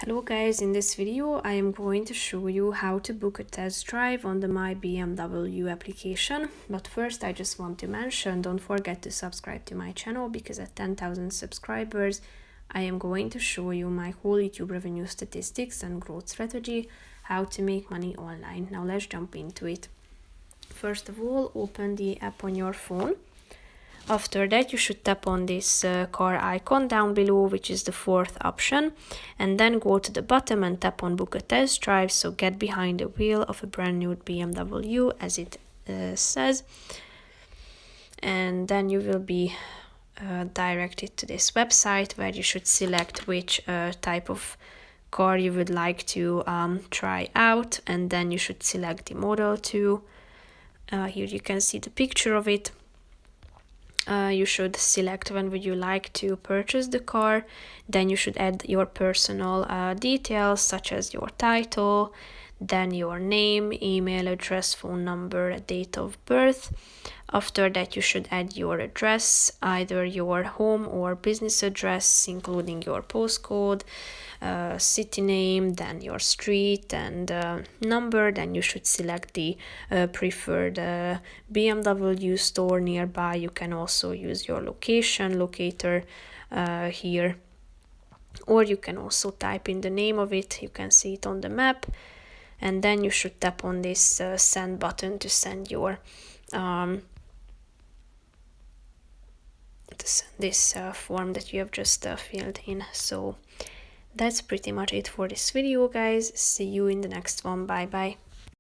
Hello guys, in this video I am going to show you how to book a test drive on the My BMW application. But first I just want to mention, don't forget to subscribe to my channel, because at 10,000 subscribers I am going to show you my whole YouTube revenue statistics and growth strategy, how to make money online. Now let's jump into it. First of all, open the app on your phone. After that, you should tap on this car icon down below, which is the fourth option, and then go to the bottom and tap on book a test drive. So get behind the wheel of a brand new BMW, as it says, and then you will be directed to this website where you should select which type of car you would like to try out, and then you should select the model too. Here you can see the picture of it. You should select when would you like to purchase the car. Then you should add your personal details, such as your title, then your name, email address, phone number, date of birth. After that, you should add your address, either your home or business address, including your postcode, city name, then your street and number. Then you should select the preferred BMW store nearby. You can also use your location locator here, or you can also type in the name of it. You can see it on the map, and then you should tap on this send button to send your this form that you have just filled in. So that's pretty much it for this video, guys. See you in the next one. Bye bye.